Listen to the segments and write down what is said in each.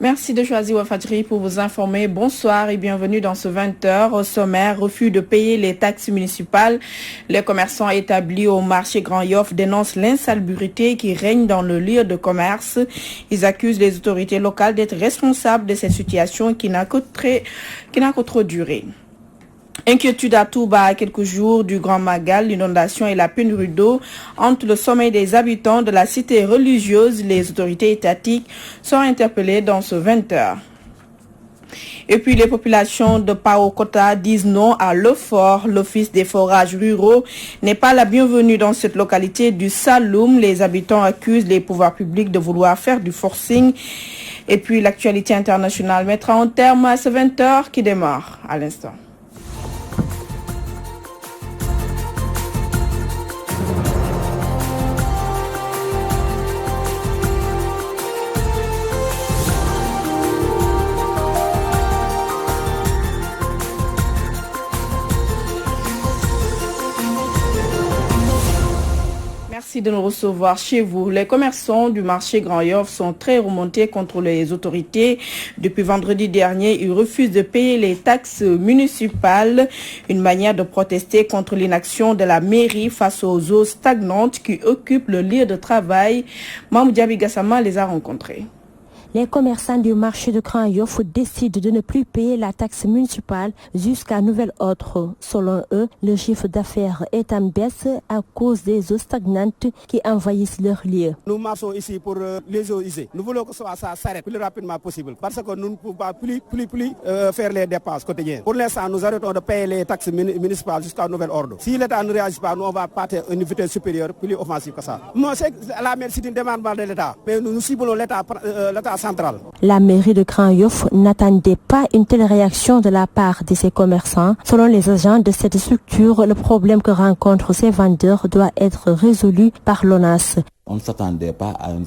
Merci de choisir Walfadjri pour vous informer. Bonsoir et bienvenue dans ce 20h. Au sommaire, refus de payer les taxes municipales. Les commerçants établis au marché Grand Yoff dénoncent l'insalubrité qui règne dans le lieu de commerce. Ils accusent les autorités locales d'être responsables de cette situation qui n'a que trop duré. Inquiétude à Touba à quelques jours du Grand Magal, l'inondation et la pénurie d'eau hantent le sommeil des habitants de la cité religieuse. Les autorités étatiques sont interpellées dans ce 20h. Et puis les populations de Paokota disent non à l'eau fort. L'Office des forages ruraux n'est pas la bienvenue dans cette localité du Saloum. Les habitants accusent les pouvoirs publics de vouloir faire du forcing. Et puis l'actualité internationale mettra un terme à ce 20h qui démarre à l'instant. Merci de nous recevoir chez vous. Les commerçants du marché Grand Yoff sont très remontés contre les autorités. Depuis vendredi dernier, ils refusent de payer les taxes municipales. Une manière de protester contre l'inaction de la mairie face aux eaux stagnantes qui occupent le lieu de travail. Mamou Diaby Gassama les a rencontrés. Les commerçants du marché de Grand Yoff décident de ne plus payer la taxe municipale jusqu'à nouvel ordre. Selon eux, le chiffre d'affaires est en baisse à cause des eaux stagnantes qui envahissent leur lieu. Nous marchons ici pour les eaux usées. Nous voulons que ça s'arrête le plus rapidement possible parce que nous ne pouvons pas plus faire les dépenses quotidiennes. Pour l'instant, nous arrêtons de payer les taxes municipales jusqu'à nouvel ordre. Si l'État ne réagit pas, nous on va partir à une vitesse supérieure, plus offensive que ça. Moi, la mairie, c'est une demande de l'État. Mais nous ciblons l'État central. La mairie de Grand Yoff n'attendait pas une telle réaction de la part de ses commerçants. Selon les agents de cette structure, le problème que rencontrent ces vendeurs doit être résolu par l'ONAS. On ne s'attendait pas à une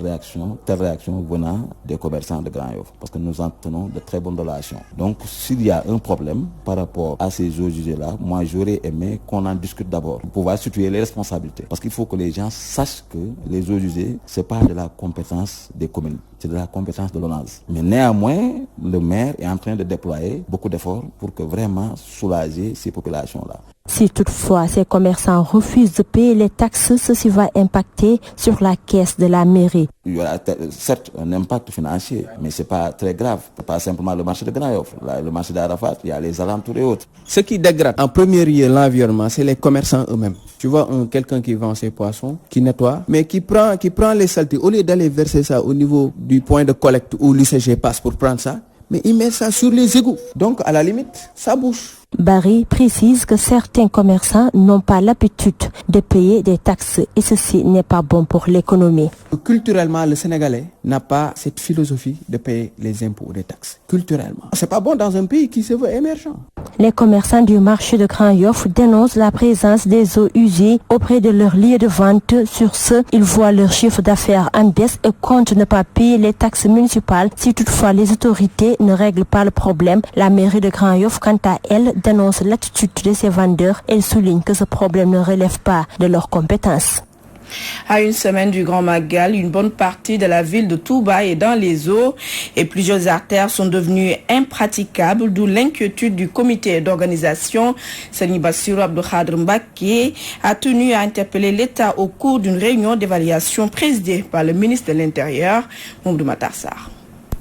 telle réaction venant des commerçants de Grand Yoff, parce que nous en tenons de très bonnes relations. Donc s'il y a un problème par rapport à ces eaux usées-là, moi j'aurais aimé qu'on en discute d'abord, pour pouvoir situer les responsabilités. Parce qu'il faut que les gens sachent que les eaux usées, ce n'est pas de la compétence des communes, c'est de la compétence de l'ONAS. Mais néanmoins, le maire est en train de déployer beaucoup d'efforts pour que vraiment soulager ces populations-là. Si toutefois ces commerçants refusent de payer les taxes, ceci va impacter sur la caisse de la mairie. Il y aura certes un impact financier, mais ce n'est pas très grave. Pas simplement le marché de Grand Yoff, le marché d'Arafat, il y a les alentours et autres. Ce qui dégrade en premier lieu l'environnement, c'est les commerçants eux-mêmes. Tu vois quelqu'un qui vend ses poissons, qui nettoie, mais qui prend les saletés. Au lieu d'aller verser ça au niveau du point de collecte où l'UCG passe pour prendre ça, mais il met ça sur les égouts. Donc à la limite, ça bouge. Barry précise que certains commerçants n'ont pas l'habitude de payer des taxes et ceci n'est pas bon pour l'économie. Culturellement, le Sénégalais n'a pas cette philosophie de payer les impôts ou les taxes. Culturellement. C'est pas bon dans un pays qui se veut émergent. Les commerçants du marché de Grand Yoff dénoncent la présence des eaux usées auprès de leur lieu de vente. Sur ce, ils voient leur chiffre d'affaires en baisse et comptent ne pas payer les taxes municipales si toutefois les autorités ne règlent pas le problème. La mairie de Grand Yoff, quant à elle, dénonce l'attitude de ses vendeurs. Elle souligne que ce problème ne relève pas de leurs compétences. À une semaine du Grand Magal, une bonne partie de la ville de Touba est dans les eaux et plusieurs artères sont devenues impraticables, d'où l'inquiétude du comité d'organisation. Sani Bassirou Abdou Mbacké a tenu à interpeller l'État au cours d'une réunion d'évaluation présidée par le ministre de l'Intérieur, Mamadou Matarsar.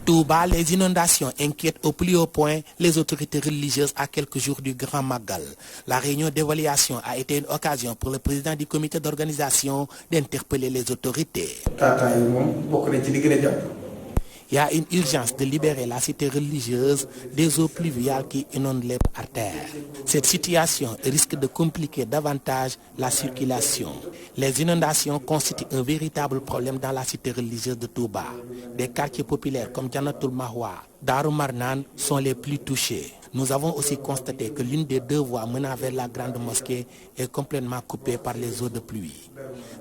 Touba, les inondations inquiètent au plus haut point les autorités religieuses à quelques jours du Grand Magal. La réunion d'évaluation a été une occasion pour le président du comité d'organisation d'interpeller les autorités. Il y a une urgence de libérer la cité religieuse des eaux pluviales qui inondent les artères. Cette situation risque de compliquer davantage la circulation. Les inondations constituent un véritable problème dans la cité religieuse de Touba. Des quartiers populaires comme Jannatul Mahwa, Darou Marnan sont les plus touchés. Nous avons aussi constaté que l'une des deux voies menant vers la grande mosquée est complètement coupée par les eaux de pluie,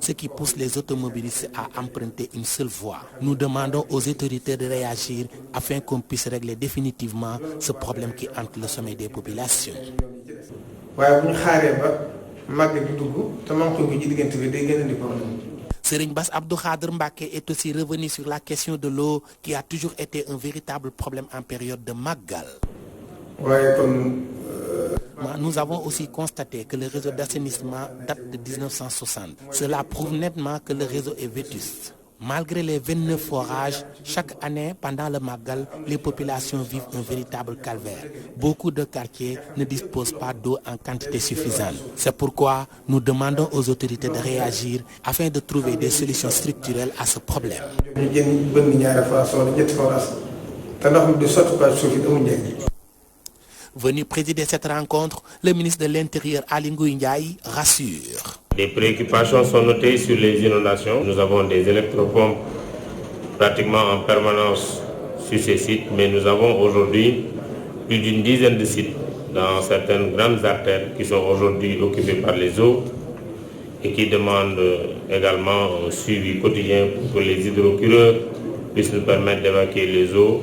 ce qui pousse les automobilistes à emprunter une seule voie. Nous demandons aux autorités de réagir afin qu'on puisse régler définitivement ce problème qui hante le sommeil des populations. Serigne Bass Abdou Khadre Mbacké est aussi revenu sur la question de l'eau qui a toujours été un véritable problème en période de Magal. Nous avons aussi constaté que le réseau d'assainissement date de 1960. Cela prouve nettement que le réseau est vétuste. Malgré les 29 forages, chaque année, pendant le Magal, les populations vivent un véritable calvaire. Beaucoup de quartiers ne disposent pas d'eau en quantité suffisante. C'est pourquoi nous demandons aux autorités de réagir afin de trouver des solutions structurelles à ce problème. Venu présider cette rencontre, le ministre de l'Intérieur Aly Ngouille Ndiaye rassure. Les préoccupations sont notées sur les inondations. Nous avons des électropompes pratiquement en permanence sur ces sites, mais nous avons aujourd'hui plus d'une dizaine de sites dans certaines grandes artères qui sont aujourd'hui occupées par les eaux et qui demandent également un suivi quotidien pour que les hydrocureurs puissent nous permettre d'évacuer les eaux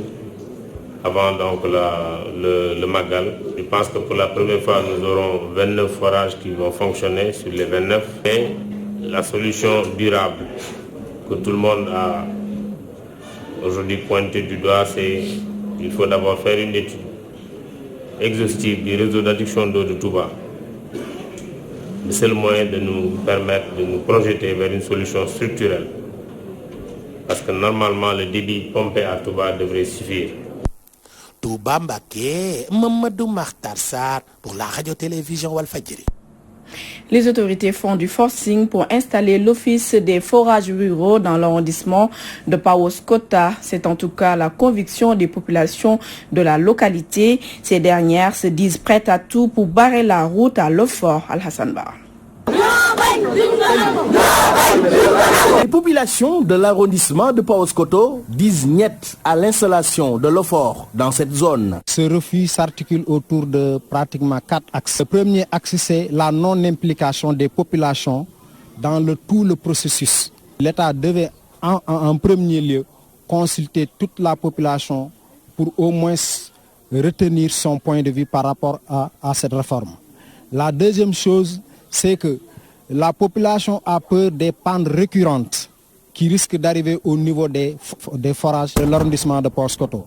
avant donc le Magal. Je pense que pour la première fois, nous aurons 29 forages qui vont fonctionner sur les 29. Et la solution durable que tout le monde a aujourd'hui pointé du doigt, c'est qu'il faut d'abord faire une étude exhaustive du réseau d'adduction d'eau de Touba. Le seul moyen de nous permettre de nous projeter vers une solution structurelle. Parce que normalement, le débit pompé à Touba devrait suffire. Touba Mbacké, Mamadou Makhtar Sarr pour la radio-télévision Walfadjri. Les autorités font du forcing pour installer l'office des forages ruraux dans l'arrondissement de Paoskoto. C'est en tout cas la conviction des populations de la localité. Ces dernières se disent prêtes à tout pour barrer la route à l'Ofort. Al-Hassan Ba. Les populations de l'arrondissement de Paoskoto disent niet à l'installation de l'OFOR dans cette zone. Ce refus s'articule autour de pratiquement 4 axes. Le premier axe, c'est la non-implication des populations dans tout le processus. L'État devait en premier lieu consulter toute la population pour au moins retenir son point de vue par rapport à cette réforme. La deuxième chose, c'est que la population a peur des pannes récurrentes qui risquent d'arriver au niveau des forages de l'arrondissement de Paoskoto.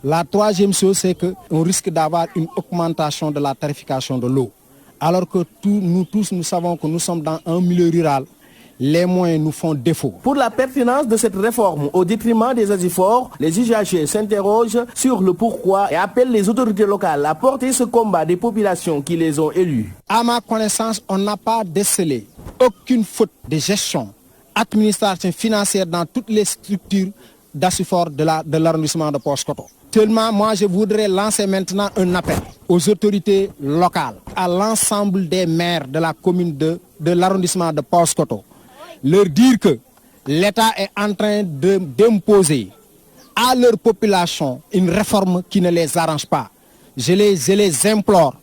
La troisième chose, c'est qu'on risque d'avoir une augmentation de la tarification de l'eau. Alors que nous tous, nous savons que nous sommes dans un milieu rural, les moyens nous font défaut. Pour la pertinence de cette réforme au détriment des Asifor, les usagers s'interrogent sur le pourquoi et appellent les autorités locales à porter ce combat des populations qui les ont élus. À ma connaissance, on n'a pas décelé aucune faute de gestion, administration financière dans toutes les structures d'Asifor de l'arrondissement de Paoskoto. Seulement, moi, je voudrais lancer maintenant un appel aux autorités locales, à l'ensemble des maires de la commune de l'arrondissement de Paoskoto. Leur dire que l'État est en train d'imposer à leur population une réforme qui ne les arrange pas. Je les implore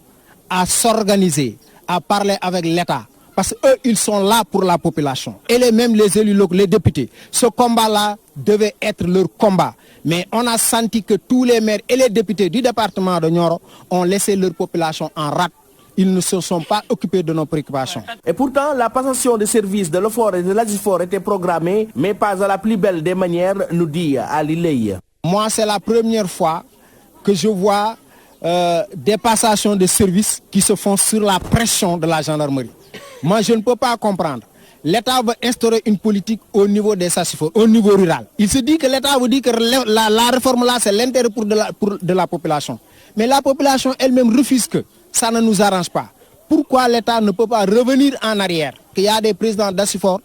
à s'organiser, à parler avec l'État, parce qu'eux, ils sont là pour la population. Et même les élus locaux, les députés, ce combat-là devait être leur combat. Mais on a senti que tous les maires et les députés du département de Nioro ont laissé leur population en rade. Ils ne se sont pas occupés de nos préoccupations. Et pourtant, la passation de services de l'OFOR et de l'Asifor était programmée, mais pas à la plus belle des manières, nous dit Ali Leye. Moi, c'est la première fois que je vois des passations de services qui se font sur la pression de la gendarmerie. Moi, je ne peux pas comprendre. L'État veut instaurer une politique au niveau des Asifor, au niveau rural. Il se dit que l'État veut dire que la réforme là, c'est l'intérêt de la population. Mais la population elle-même refuse que ça ne nous arrange pas. Pourquoi l'État ne peut pas revenir en arrière? Il y a des présidents d'Asifor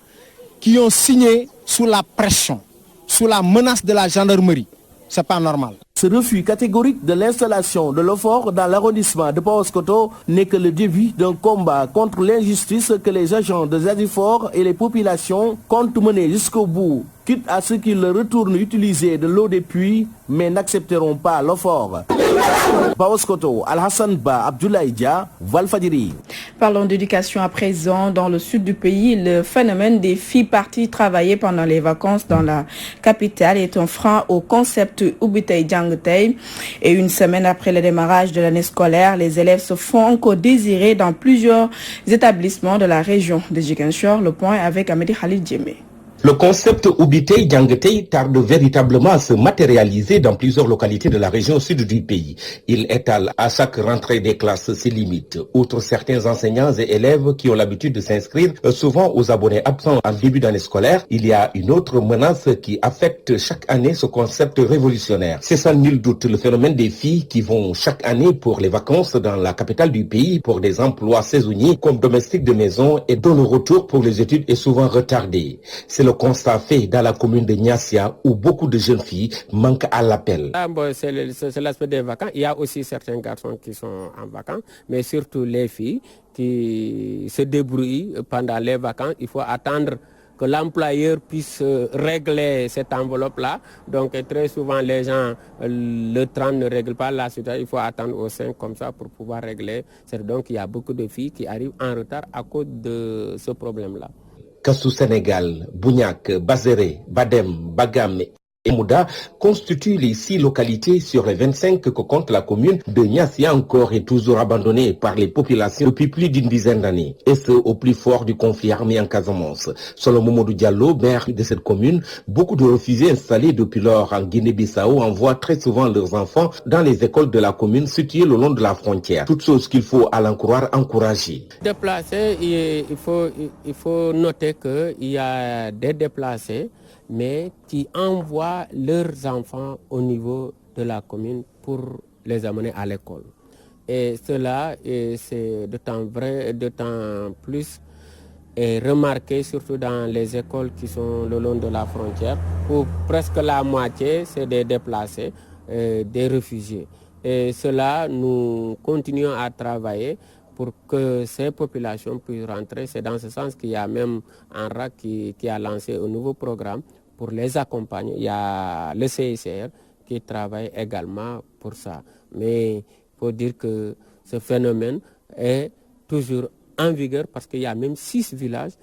qui ont signé sous la pression, sous la menace de la gendarmerie. C'est pas normal. Ce refus catégorique de l'installation de l'OFOR dans l'arrondissement de Paoskoto n'est que le début d'un combat contre l'injustice que les agents de Asifor et les populations comptent mener jusqu'au bout, quitte à ce qu'ils retournent utiliser de l'eau des puits, mais n'accepteront pas l'OFOR. Paoskoto, Al-Hassan Ba, Abdoulaye Dia, Walfadjri. Parlons d'éducation à présent. Dans le sud du pays, le phénomène des filles parties travailler pendant les vacances dans la capitale est un frein au concept Ubitei Djangtei. Et une semaine après le démarrage de l'année scolaire, les élèves se font encore désirer dans plusieurs établissements de la région de Ziguinchor. Le point avec Amédi Khalid Djemé. Le concept Ubitei Djangetei tarde véritablement à se matérialiser dans plusieurs localités de la région sud du pays. Il étale à chaque rentrée des classes ses limites. Outre certains enseignants et élèves qui ont l'habitude de s'inscrire souvent aux abonnés absents en début d'année scolaire, il y a une autre menace qui affecte chaque année ce concept révolutionnaire. C'est sans nul doute le phénomène des filles qui vont chaque année pour les vacances dans la capitale du pays pour des emplois saisonniers comme domestiques de maison et dont le retour pour les études est souvent retardé. C'est le constat fait dans la commune de Niassia où beaucoup de jeunes filles manquent à l'appel. C'est l'aspect des vacances. Il y a aussi certains garçons qui sont en vacances, mais surtout les filles qui se débrouillent pendant les vacances. Il faut attendre que l'employeur puisse régler cette enveloppe-là. Donc très souvent les gens, le 30 ne règle pas la situation, il faut attendre au 5 comme ça pour pouvoir régler. Donc il y a beaucoup de filles qui arrivent en retard à cause de ce problème-là. Kassou Sénégal, Bougnac, Bazéré, Badem, Bagam et Mouda constituent les 6 localités sur les 25 que compte la commune de Niassia encore et toujours abandonnée par les populations depuis plus d'une dizaine d'années. Et ce, au plus fort du conflit armé en Casamance. Selon Momodou Diallo, maire de cette commune, beaucoup de réfugiés installés depuis lors en Guinée-Bissau envoient très souvent leurs enfants dans les écoles de la commune situées le long de la frontière. Toute chose qu'il faut, à l'en croire, encourager. Déplacés, il faut noter qu'il y a des déplacés mais qui envoient leurs enfants au niveau de la commune pour les amener à l'école. Et cela, c'est d'autant plus remarqué, surtout dans les écoles qui sont le long de la frontière, où presque la moitié, c'est des déplacés, des réfugiés. Et cela, nous continuons à travailler pour que ces populations puissent rentrer. C'est dans ce sens qu'il y a même un RAC qui a lancé un nouveau programme pour les accompagner. Il y a le CICR qui travaille également pour ça. Mais il faut dire que ce phénomène est toujours en vigueur parce qu'il y a même 6 villages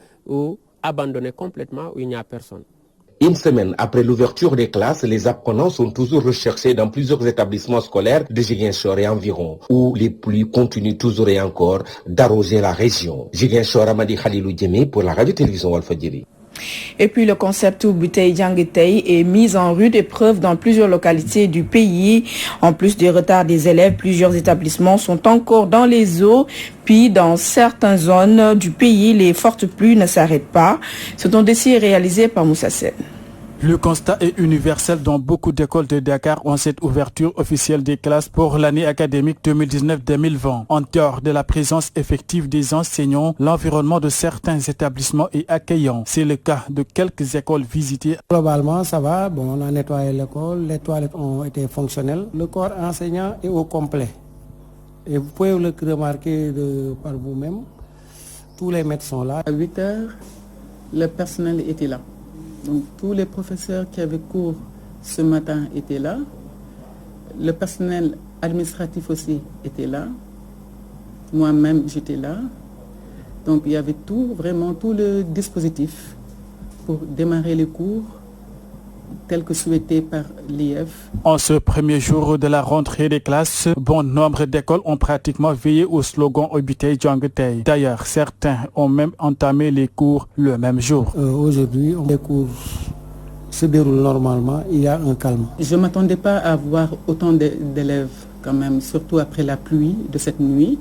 abandonnés complètement où il n'y a personne. Une semaine après l'ouverture des classes, les apprenants sont toujours recherchés dans plusieurs établissements scolaires de Ziguinchor et environ, où les pluies continuent toujours et encore d'arroser la région. Ziguinchor, Amadi Khalilou Djemé pour la radio-télévision Walfadjri. Et puis le concept Ubitei Djangetei est mis en rude épreuve dans plusieurs localités du pays. En plus des retards des élèves, plusieurs établissements sont encore dans les eaux. Puis dans certaines zones du pays, les fortes pluies ne s'arrêtent pas. C'est un dossier réalisé par Moussa Sen. Le constat est universel dans beaucoup d'écoles de Dakar ont cette ouverture officielle des classes pour l'année académique 2019-2020. En dehors de la présence effective des enseignants, l'environnement de certains établissements est accueillant. C'est le cas de quelques écoles visitées. Globalement, ça va. Bon, on a nettoyé l'école, les toilettes ont été fonctionnelles. Le corps enseignant est au complet. Et vous pouvez le remarquer par vous-même. Tous les maîtres sont là. À 8 heures, le personnel était là. Donc tous les professeurs qui avaient cours ce matin étaient là. Le personnel administratif aussi était là. Moi-même, j'étais là. Donc il y avait vraiment tout le dispositif pour démarrer les cours tel que souhaité par l'IF. En ce premier jour de la rentrée des classes, bon nombre d'écoles ont pratiquement veillé au slogan Ubitei Djangetei. D'ailleurs, certains ont même entamé les cours le même jour. Aujourd'hui, les cours se déroulent normalement, il y a un calme. Je ne m'attendais pas à voir autant d'élèves quand même, surtout après la pluie de cette nuit.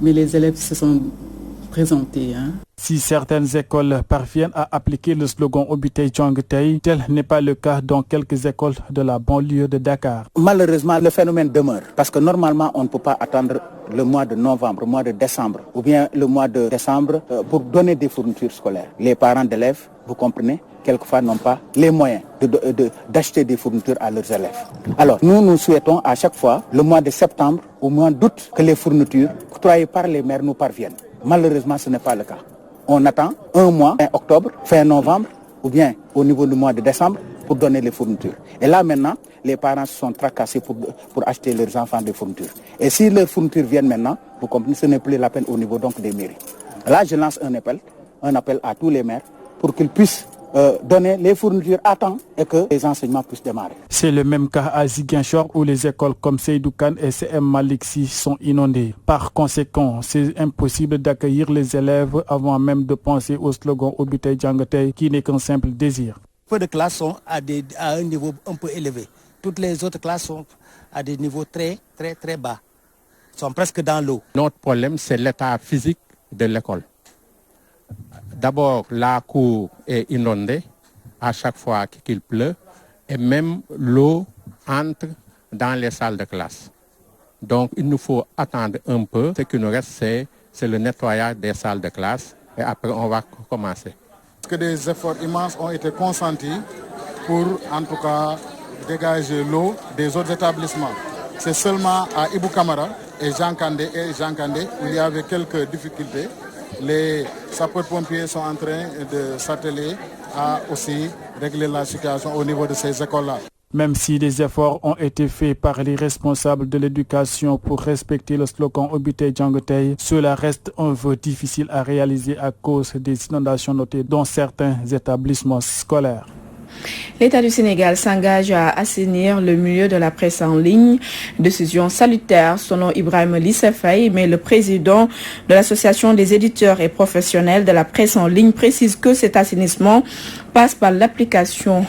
Mais les élèves se sont présentés. Si certaines écoles parviennent à appliquer le slogan Ubitei Djangetei, tel n'est pas le cas dans quelques écoles de la banlieue de Dakar. Malheureusement, le phénomène demeure parce que normalement, on ne peut pas attendre le mois de novembre, le mois de décembre ou bien le mois de décembre pour donner des fournitures scolaires. Les parents d'élèves, vous comprenez, quelquefois n'ont pas les moyens d'acheter des fournitures à leurs élèves. Alors, nous souhaitons à chaque fois, le mois de septembre ou mois d'août, que les fournitures octroyées par les maires nous parviennent. Malheureusement, ce n'est pas le cas. On attend un mois, fin octobre, fin novembre, ou bien au niveau du mois de décembre, pour donner les fournitures. Et là maintenant, les parents se sont tracassés pour acheter leurs enfants des fournitures. Et si leurs fournitures viennent maintenant, vous comprenez, ce n'est plus la peine au niveau donc des mairies. Là, je lance un appel à tous les maires pour qu'ils puissent donner les fournitures à temps et que les enseignements puissent démarrer. C'est le même cas à Ziguinchor où les écoles comme Seydou Kane et CM Malick Sy sont inondées. Par conséquent, c'est impossible d'accueillir les élèves avant même de penser au slogan Obitey Jangatey qui n'est qu'un simple désir. Peu de classes sont à un niveau un peu élevé. Toutes les autres classes sont à des niveaux très bas. Sont presque dans l'eau. Notre problème, c'est l'état physique de l'école. D'abord, la cour est inondée à chaque fois qu'il pleut et même l'eau entre dans les salles de classe. Donc, il nous faut attendre un peu. Ce qui nous reste, c'est le nettoyage des salles de classe et après, on va commencer. Que des efforts immenses ont été consentis pour, en tout cas, dégager l'eau des autres établissements. C'est seulement à Ibou Kamara et Jean Kandé où il y avait quelques difficultés. Les sapeurs-pompiers sont en train de s'atteler à aussi régler la situation au niveau de ces écoles-là. Même si des efforts ont été faits par les responsables de l'éducation pour respecter le slogan Obitey Jangatey, cela reste un vœu difficile à réaliser à cause des inondations notées dans certains établissements scolaires. L'État du Sénégal s'engage à assainir le milieu de la presse en ligne. Décision salutaire selon Ibrahima Lissa Faye, mais le président de l'Association des éditeurs et professionnels de la presse en ligne précise que cet assainissement passe par l'application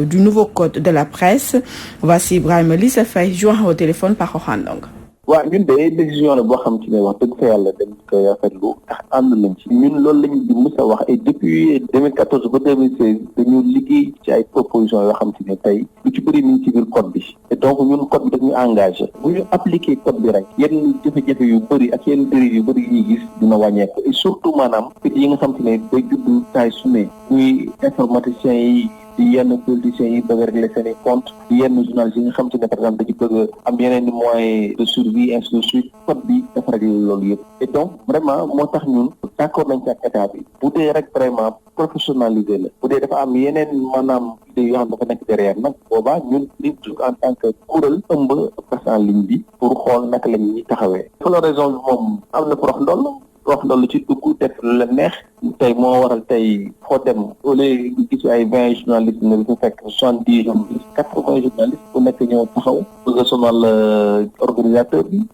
du nouveau code de la presse. Voici Ibrahima Lissa Faye, joint au téléphone par Ohandong. waaw ñun de décision la boo xam ci ne wax dëgg fa yàlla dañ koy rafetlu ndax ànd nañ ci ñun loolu lañ di mës a wax et depuis 2014 ba 2016 dañu liggéey ci ay propositions yoo xam ci ne tey lu ci bëri mi ngi ci biir code bi et donc ñun code bi dañuy engagé bu ñu appliqué code bi rek yenn jafe-jafe yu bëri ak yenn dérive yu bëri yi ñuy gis dina wàññeeku et surtout maanaam yi nga xam ci ne day judd taay su ne muy informaticiens yi di yenn politiciens yi bëgg a régler seen i compte di yenn journalistes yi nga xam ci ne par exemple dañu bëgg am yeneen i moyens de survie ainsi de suite code bi dafa régler loolu yëpp et donc vraiment moo tax ñun d'accord nañ ci ak état bi bu dee rek vraiment professionnalisé la bu dee dafa am yeneen maanaam idée yoo xam dafa nekk derrière nag boobaa ñun liñ jug en tant que kuréel ëmb presse en ligne bi pour xool naka la ñuy taxawee pour la raison bi moom am na prox ndoll wax loolu ci dugg def la neex tey moo waral tey foo dem au lieu nga gis ay 20 journalistes ne dafa fekk 70 journalistes 80 journalistes bu nekk ñëw taxaw bëgg a sonal organisateur bi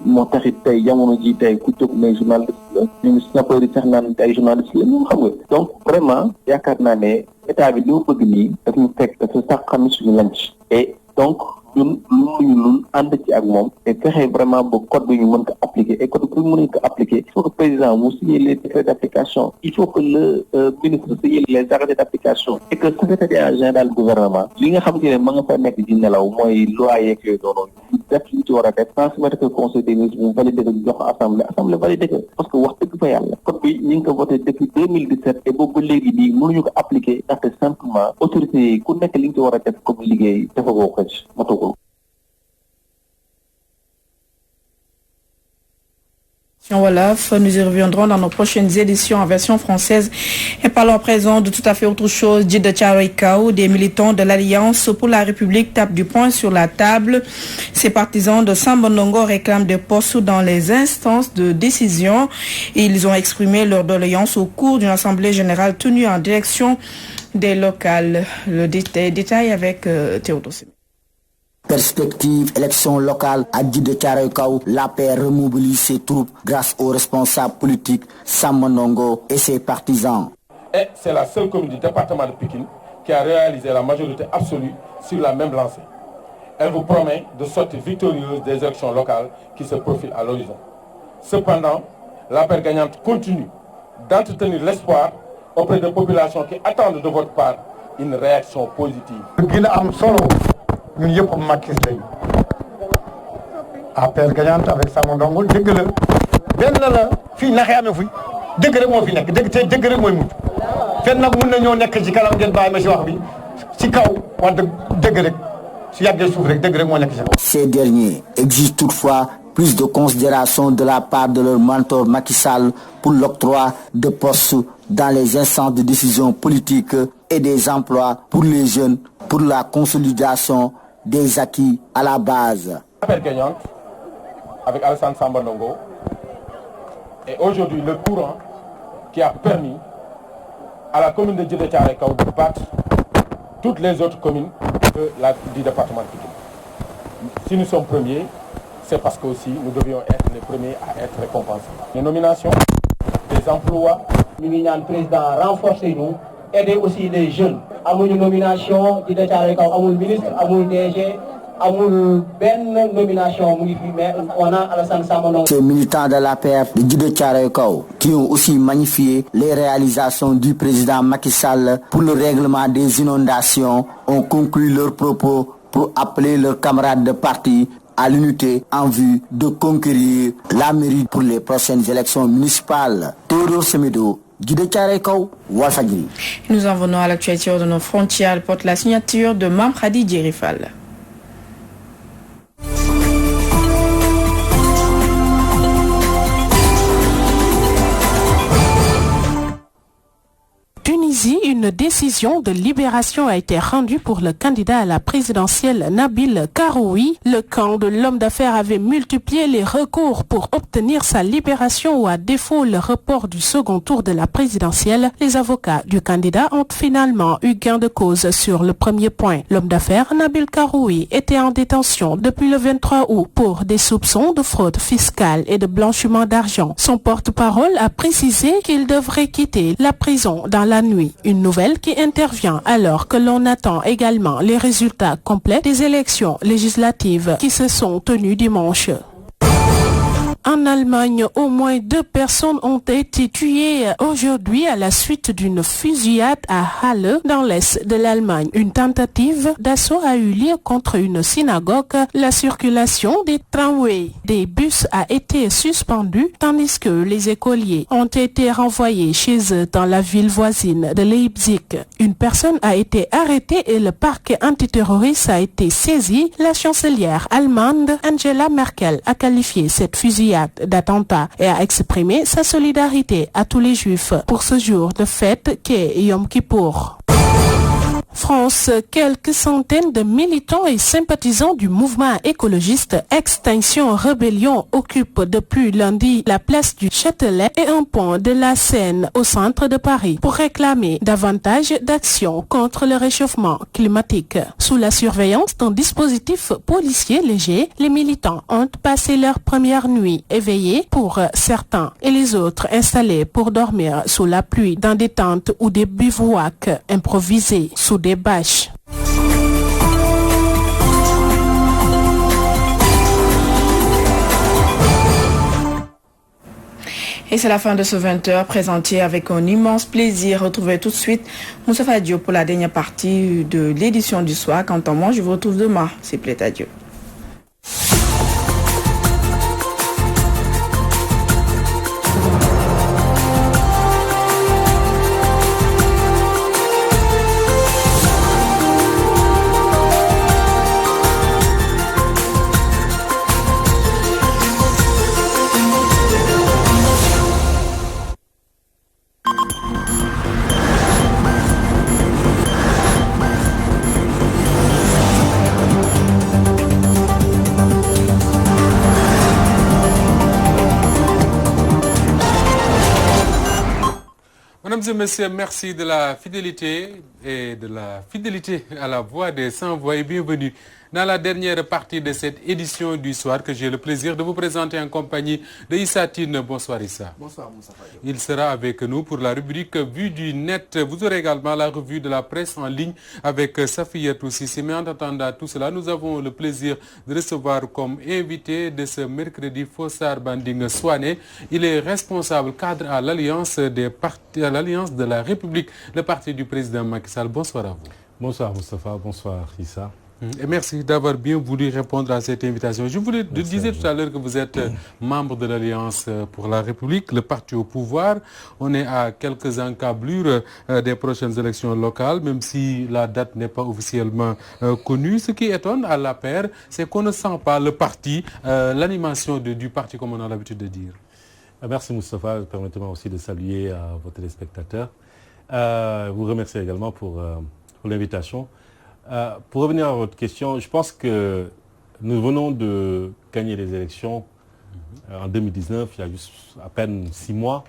moo taxit tey jamono ji tey ku jóg ne journaliste la ñun snapeur yi sax naan ay journalistes la ñu xam nga donc vraiment yaakaar naa ne état bi li mu bëgg nii daf ñu fekk dafa sax xam suñu lanc et donc ñun lu ànd ci ak moom et fexe vraiment ba code bi ñu mën ko appliquer et code bi ñu mën ko appliquer il faut que le président mu signer les décrets d'application il faut que le ministre signe les arrêtés d'application et que secrétariat général du gouvernement li nga xam te ne ma nga fa nekk di nelaw mooy loi yeeg yooyu noonu def li ci war a def transmettre que conseil des ministres mu validé ko jox assemblée validé ko parce que wax dëgg fa yàlla code bi ñu ngi ko voté depuis 2017 et boobu ba léegi nii mënuñu ko appliquer ndaxte simplement autorité yi ku nekk li nga ci war a def comme liggéey defagoo ko ci matagul. Wolof, nous y reviendrons dans nos prochaines éditions en version française et parlons à présent de tout à fait autre chose. Djiddah Thiaroye Kao, des militants de l'Alliance pour la République tapent du poing sur la table. Ces partisans de Samba Ndongo réclament des postes dans les instances de décision. Ils ont exprimé leur doléance au cours d'une assemblée générale tenue en direction des locales. Le détail avec Théodore. Perspective élection locale à Djiddah Thiaroye Kao, l'APR remobilise ses troupes grâce aux responsables politiques Samba Ndongo et ses partisans. Et c'est la seule commune du département de Pikine qui a réalisé la majorité absolue sur la même lancée. Elle vous promet de sortir victorieuse des élections locales qui se profilent à l'horizon. Cependant, l'APR gagnante continue d'entretenir l'espoir auprès des populations qui attendent de votre part une réaction positive. ñun yëpp am Macky lañu APR gagnante avec Samba Ndongo dëgg la benn la fii naxee amee fuy dëgg rek moo fi nekk dëgg te dëgg rek mooy mujj fenn nag mun na ñoo nekk ci kanam ngeen bàyyi ma si wax bi ci kaw wax dëgg rek su yàggee suuf rek dëgg rek moo nekk ci kaw. Ces derniers exigent toutefois plus de considération de la part de leur mentor Macky Sall pour l'octroi de postes dans les instances de décision politique et des emplois pour les jeunes, pour la consolidation des acquis à la base. APR gagnante avec Alassane Samba Ndongo et aujourd'hui le courant qui a permis à la commune de Djeddah Thiaroye Kao de battre toutes les autres communes du département de Pikine. Si nous sommes premiers, c'est parce que aussi nous devions être les premiers à être récompensés. Les nominations, des emplois. Nous le président, renforcez-nous, aidez aussi les jeunes. Amoul nomination, Djeddah Thiaroye Kao, amoul ministre, amoul DG, amoul ben nomination, mais on a Alassane Samanon. Ces militants de la paire de Djeddah Thiaroye Kao qui ont aussi magnifié les réalisations du président Macky Sall pour le règlement des inondations ont conclu leurs propos pour appeler leurs camarades de parti à l'unité en vue de conquérir la mairie pour les prochaines élections municipales. Théodore Semedo, Djeddah Thiaroye Kao, Walfadjri. Nous en venons à l'actualité de nos frontières. Elle porte la signature de Mame Khady Diéry Fall. Tunisie, une décision de libération a été rendue pour le candidat à la présidentielle Nabil Karoui. Le camp de l'homme d'affaires avait multiplié les recours pour obtenir sa libération ou à défaut le report du second tour de la présidentielle. Les avocats du candidat ont finalement eu gain de cause sur le premier point. L'homme d'affaires Nabil Karoui était en détention depuis le 23 août pour des soupçons de fraude fiscale et de blanchiment d'argent. Son porte-parole a précisé qu'il devrait quitter la prison dans la nuit. Une nouvelle qui intervient alors que l'on attend également les résultats complets des élections législatives qui se sont tenues dimanche. En Allemagne, au moins 2 personnes ont été tuées aujourd'hui à la suite d'une fusillade à Halle, dans l'est de l'Allemagne. Une tentative d'assaut a eu lieu contre une synagogue. La circulation des tramways, des bus a été suspendue, tandis que les écoliers ont été renvoyés chez eux dans la ville voisine de Leipzig. Une personne a été arrêtée et le parquet antiterroriste a été saisi. La chancelière allemande Angela Merkel a qualifié cette fusillade d'attentat et a exprimé sa solidarité à tous les juifs pour ce jour de fête qu'est Yom Kippour. France, quelques centaines de militants et sympathisants du mouvement écologiste Extinction Rébellion occupent depuis lundi la place du Châtelet et un pont de la Seine au centre de Paris pour réclamer davantage d'actions contre le réchauffement climatique. Sous la surveillance d'un dispositif policier léger, les militants ont passé leur première nuit éveillés pour certains et les autres installés pour dormir sous la pluie dans des tentes ou des bivouacs improvisés sous des bâches. Et c'est la fin de ce 20h présenté avec un immense plaisir. Retrouvez tout de suite Moustapha Diop pour la dernière partie de l'édition du soir. Quant à moi, je vous retrouve demain, s'il plaît à Dieu. Mesdames et messieurs, merci de la fidélité et de la fidélité à la voix des sans-voix et bienvenue dans la dernière partie de cette édition du soir que j'ai le plaisir de vous présenter en compagnie de Issa Tine. Bonsoir Issa. Bonsoir Moussa. Il sera avec nous pour la rubrique Vue du Net. Vous aurez également la revue de la presse en ligne avec Safiatou Sissi. Mais en attendant tout cela, nous avons le plaisir de recevoir comme invité de ce mercredi Fossar Banding Swané. Il est responsable cadre à l'Alliance des partis, à l'Alliance de la République, le parti du président Macky Sall. Bonsoir à vous. Bonsoir Moustapha, bonsoir Issa. Et merci d'avoir bien voulu répondre à cette invitation. Je disais tout à l'heure que vous êtes membre de l'Alliance pour la République, le parti au pouvoir. On est à quelques encablures des prochaines élections locales, même si la date n'est pas officiellement connue. Ce qui étonne à l'APR, c'est qu'on ne sent pas le parti, l'animation du parti comme on a l'habitude de dire. Merci Moustapha. Permettez-moi aussi de saluer vos téléspectateurs. Vous remercier également pour l'invitation. Pour revenir à votre question, je pense que nous venons de gagner les élections en 2019, il y a juste à peine 6 mois.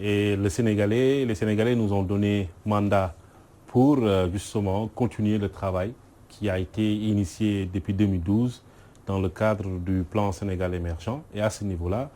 Et les Sénégalais nous ont donné mandat pour justement continuer le travail qui a été initié depuis 2012 dans le cadre du plan Sénégal émergent. Et à ce niveau-là,